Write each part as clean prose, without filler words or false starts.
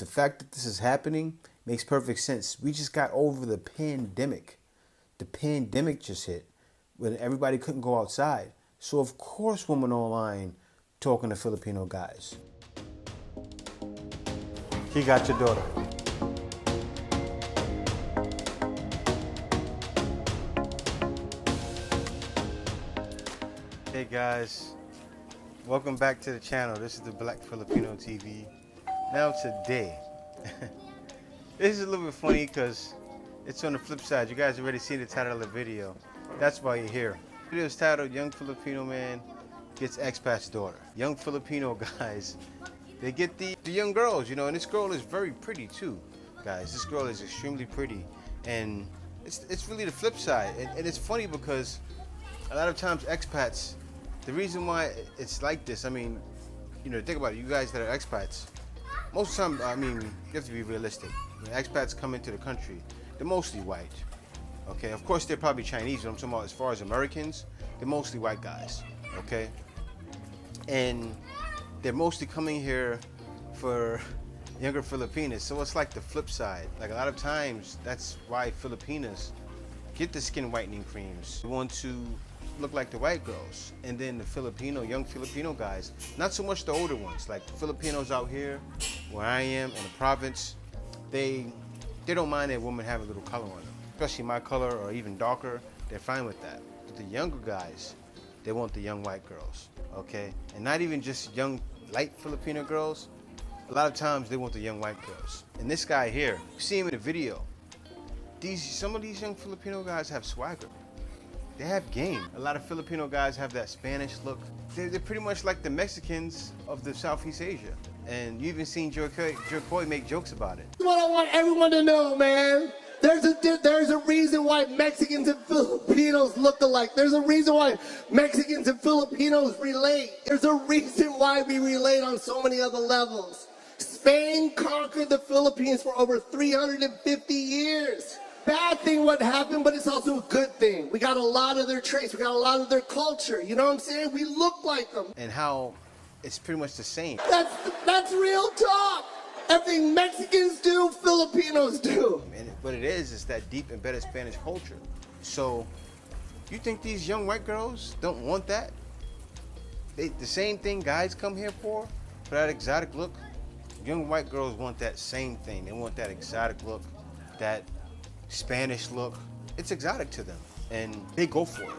The fact that this is happening makes perfect sense. We just got over the pandemic. The pandemic just hit when everybody couldn't go outside. So of course women online talking to Filipino guys. He got your daughter. Hey guys, welcome back to the channel. This is the Black Filipino TV. Now today, this is a little bit funny because it's on the flip side. You guys already seen the title of the video. That's why you're here. The video is titled Young Filipino Man Gets Expat's Daughter. Young Filipino guys, they get the young girls, you know, and this girl is very pretty too, guys. This girl is extremely pretty, and it's really the flip side. And it's funny because a lot of times expats, the reason why it's like this, I mean, you know, think about it, you guys that are expats, most of the time, I mean, you have to be realistic. When expats come into the country, they're mostly white. Okay, of course they're probably Chinese, but I'm talking about as far as Americans, they're mostly white guys. Okay, and they're mostly coming here for younger Filipinas. So it's like the flip side. Like a lot of times, that's why Filipinas get the skin whitening creams. They want to look like the white girls, and then the young Filipino guys, not so much the older ones, like the Filipinos out here where I am in the province, they don't mind their women having a little color on them, especially my color or even darker. They're fine with that. But the younger guys, they want the young white girls, okay? And not even just young light Filipino girls, a lot of times they want the young white girls. And this guy here, you see him in the video, some of these young Filipino guys have swagger. They have game. A lot of Filipino guys have that Spanish look. They're pretty much like the Mexicans of the Southeast Asia. And you even seen Joe Coy make jokes about it. What I want everyone to know, man. There's a reason why Mexicans and Filipinos look alike. There's a reason why Mexicans and Filipinos relate. There's a reason why we relate on so many other levels. Spain conquered the Philippines for over 350 years. Bad thing what happened, but it's also a good thing. We got a lot of their traits. We got a lot of their culture. You know what I'm saying? We look like them. And how it's pretty much the same. That's real talk. Everything Mexicans do, Filipinos do. And what it is that deep embedded Spanish culture. So you think these young white girls don't want that? The same thing guys come here for that exotic look. Young white girls want that same thing. They want that exotic look, that Spanish look. It's exotic to them, and they go for it.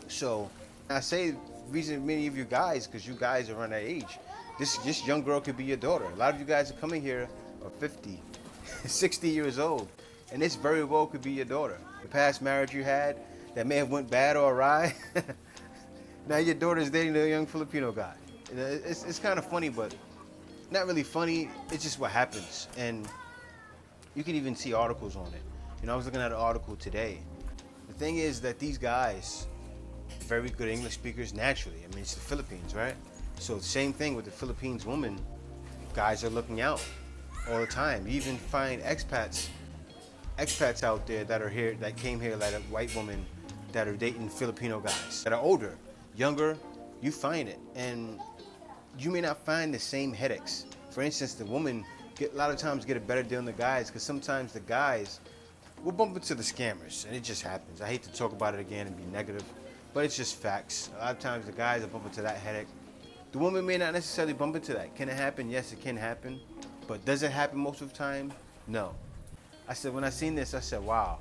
So I say the reason many of you guys, because you guys are around that age, this young girl could be your daughter. A lot of you guys are coming here are 50, 60 years old, and this very well could be your daughter. The past marriage you had that may have went bad or awry, now your daughter's dating a young Filipino guy. It's kind of funny, but not really funny. It's just what happens, and you can even see articles on it. You know, I was looking at an article today. The thing is that these guys, very good English speakers naturally. I mean, it's the Philippines, right? So the same thing with the Philippines women. Guys are looking out all the time. You even find expats out there that are here, that came here like a white woman, that are dating Filipino guys that are older, younger. You find it, and you may not find the same headaches. For instance, the woman a lot of times get a better deal than the guys, because sometimes the guys will bump into the scammers, and it just happens. I hate to talk about it again and be negative, but it's just facts. A lot of times the guys will bump into that headache. The woman may not necessarily bump into that. Can it happen? Yes, it can happen. But does it happen most of the time? No. I said, when I seen this, I said, wow.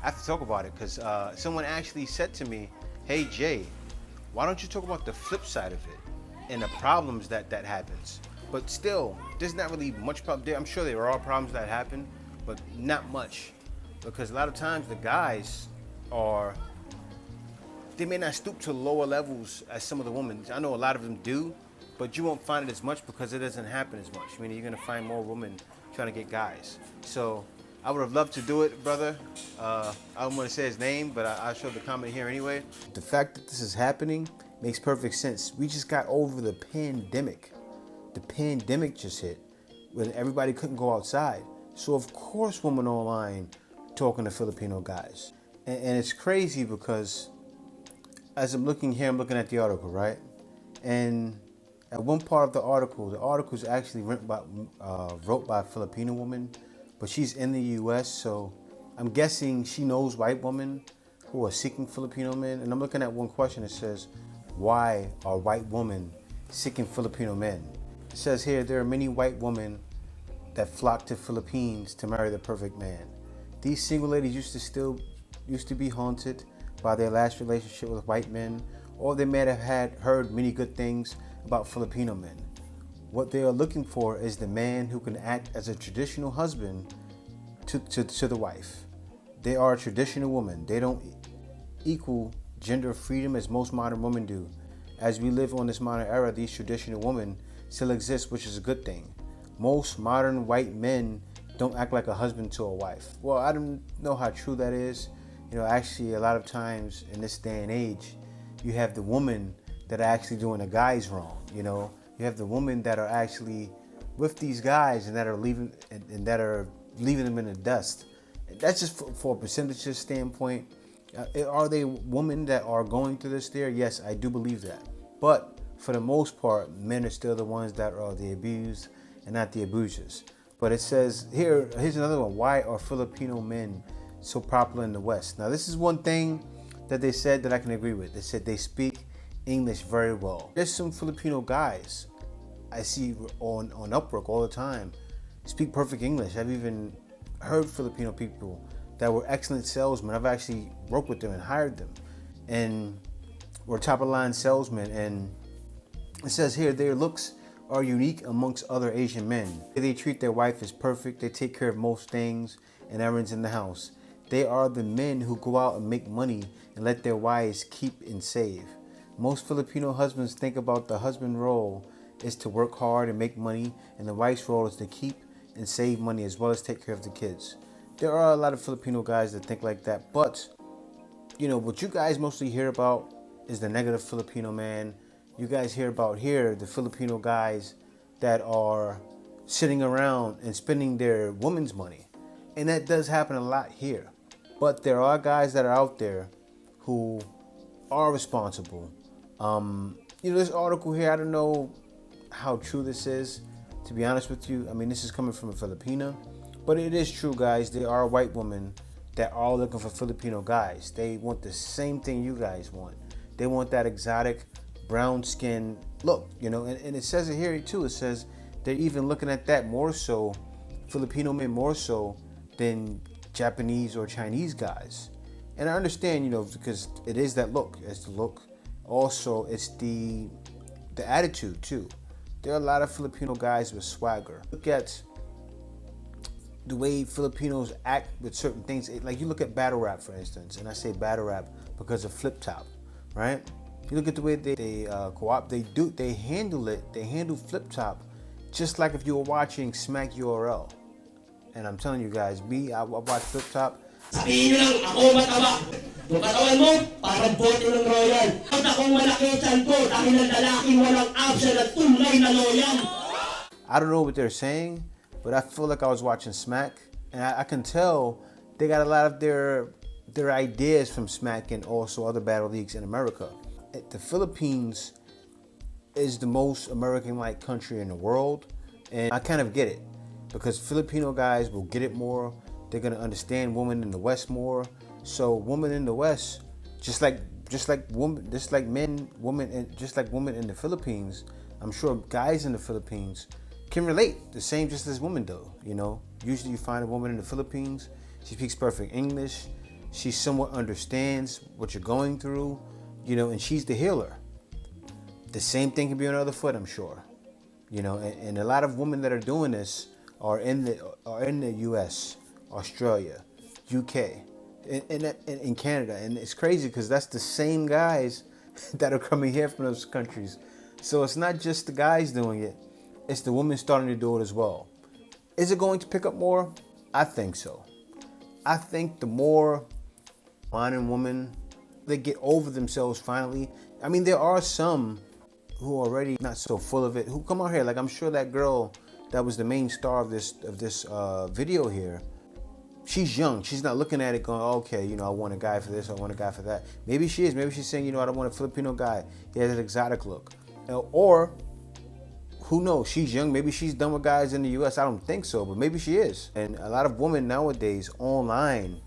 I have to talk about it, because someone actually said to me, hey Jay, why don't you talk about the flip side of it and the problems that happens? But still, there's not really much problem. I'm sure there are problems that happen, but not much. Because a lot of times the guys they may not stoop to lower levels as some of the women. I know a lot of them do, but you won't find it as much because it doesn't happen as much. I mean, you're gonna find more women trying to get guys. So I would have loved to do it, brother. I don't want to say his name, but I'll show the comment here anyway. The fact that this is happening makes perfect sense. We just got over the pandemic. The pandemic just hit when everybody couldn't go outside. So of course women online talking to Filipino guys. And it's crazy because as I'm looking here, I'm looking at the article, right? And At one part of the article is actually wrote by a Filipino woman, but she's in the U.S., so I'm guessing she knows white women who are seeking Filipino men. And I'm looking at one question. It says, why are white women seeking Filipino men? It says here, there are many white women that flock to Philippines to marry the perfect man. These single ladies used to be haunted by their last relationship with white men, or they may have heard many good things about Filipino men. What they are looking for is the man who can act as a traditional husband to the wife. They are a traditional woman. They don't equal gender freedom as most modern women do. As we live on this modern era, these traditional women still exist, which is a good thing. Most modern white men don't act like a husband to a wife. Well, I don't know how true that is. Actually, a lot of times in this day and age, you have the women that are actually doing the guys wrong. You have the women that are actually with these guys and that are leaving them in the dust. That's just for a percentage standpoint. Are they women that are going through this there? Yes, I do believe that. But for the most part, men are still the ones that are the abused and not the abusers. But it says here's another one. Why are Filipino men so popular in the West? Now, this is one thing that they said that I can agree with. They said they speak English very well. There's some Filipino guys I see on Upwork all the time speak perfect English. I've even heard Filipino people that were excellent salesmen. I've actually worked with them and hired them, and were top of the line salesmen. And it says here, their looks are unique amongst other Asian men. They treat their wife as perfect. They take care of most things and errands in the house. They are the men who go out and make money and let their wives keep and save. Most Filipino husbands think about the husband role is to work hard and make money, and the wife's role is to keep and save money as well as take care of the kids. There are a lot of Filipino guys that think like that, but what you guys mostly hear about is the negative Filipino man. You guys hear about the Filipino guys that are sitting around and spending their woman's money. And that does happen a lot here. But there are guys that are out there who are responsible. This article here, I don't know how true this is, to be honest with you. I mean, this is coming from a Filipina, but it is true, guys. There are white women that are looking for Filipino guys. They want the same thing you guys want. They want that exotic brown skin look, and it says it here too. It says they're even looking at that more so, Filipino men more so than Japanese or Chinese guys. And I understand, because it is that look. It's the look. Also, it's the attitude too. There are a lot of Filipino guys with swagger. Look at the way Filipinos act with certain things. Like you look at battle rap, for instance, and I say battle rap because of Flip Top, right? You look at the way they handle Flip Top just like if you were watching Smack URL. And I'm telling you guys, I watch Flip Top. Sabihin nyo lang, ako mataba. Yung katawan mo, parang bote ng royal. At akong malaki chan ko, dahil ang lalaking walang option at tunay na loyal. I don't know what they're saying, but I feel like I was watching Smack. And I can tell they got a lot of their ideas from Smack and also other battle leagues in America. The Philippines is the most American-like country in the world, and I kind of get it because Filipino guys will get it more. They're gonna understand women in the West more. So women in the West, just like women in the Philippines, I'm sure guys in the Philippines can relate the same just as women do. Usually you find a woman in the Philippines, she speaks perfect English, she somewhat understands what you're going through. And she's the healer. The same thing can be on the other foot, I'm sure. And a lot of women that are doing this are in the U.S., Australia, UK, in Canada. And it's crazy because that's the same guys that are coming here from those countries. So it's not just the guys doing it, it's the women starting to do it as well. Is it going to pick up more? I think so. I think the more modern women, they get over themselves finally. I mean, there are some who are already not so full of it, who come out here. Like I'm sure that girl that was the main star of this video here, she's young. She's not looking at it going, okay, I want a guy for this, I want a guy for that. Maybe she is. Maybe she's saying, I don't want a Filipino guy. He has an exotic look. Or who knows? She's young. Maybe she's done with guys in the U.S. I don't think so, but maybe she is. And a lot of women nowadays, online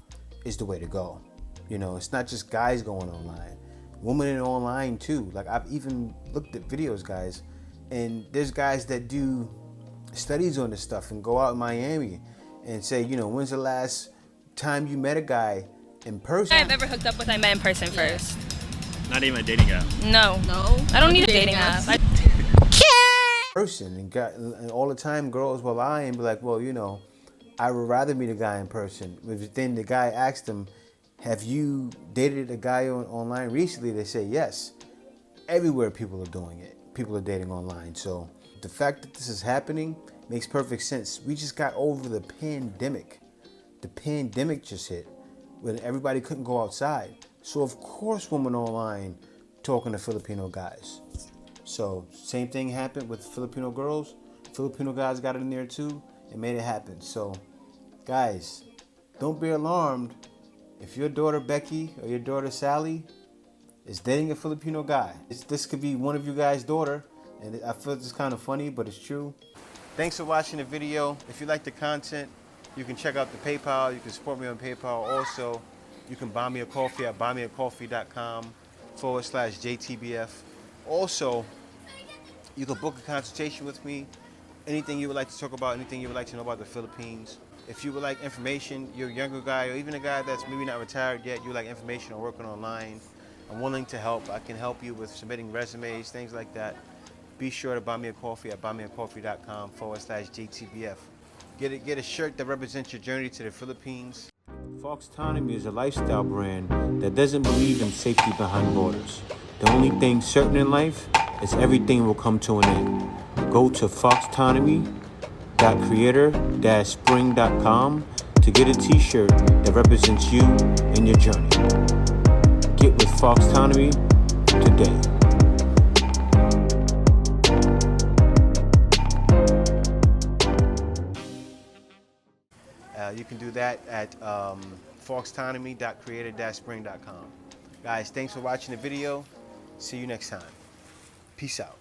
is the way to go. You know, it's not just guys going online. Women in online too. Like, I've even looked at videos, guys, and there's guys that do studies on this stuff and go out in Miami and say, you know, when's the last time you met a guy in person? I've ever hooked up with, I met in person first. Not even a dating app. No. I don't need a dating app. Person and all the time girls will lie and be like, well, you know, I would rather meet a guy in person. But then the guy asked them, have you dated a guy online recently? They say yes. Everywhere people are doing it. People are dating online. So the fact that this is happening makes perfect sense. We just got over the pandemic. The pandemic just hit when everybody couldn't go outside. So of course women online talking to Filipino guys. So same thing happened with Filipino girls. Filipino guys got in there too and made it happen. So guys, don't be alarmed if your daughter Becky or your daughter Sally is dating a Filipino guy. This could be one of you guys' daughter, and I feel it's kind of funny, but it's true. Thanks for watching the video. If you like the content, you can check out the PayPal. You can support me on PayPal. Also, you can buy me a coffee at buymeacoffee.com/JTBF. Also, you can book a consultation with me. Anything you would like to talk about, anything you would like to know about the Philippines. If you would like information, you're a younger guy or even a guy that's maybe not retired yet, you like information or working online, I'm willing to help. I can help you with submitting resumes, things like that. Be sure to buy me a coffee at buymeacoffee.com/JTBF. Get a shirt that represents your journey to the Philippines. Foxtonomy is a lifestyle brand that doesn't believe in safety behind borders. The only thing certain in life is everything will come to an end. Go to foxtonomy.creator-spring.com to get a t-shirt that represents you and your journey. Get with Foxtonomy today. You can do that at foxtonomy.creator-spring.com. Guys, thanks for watching the video. See you next time. Peace out.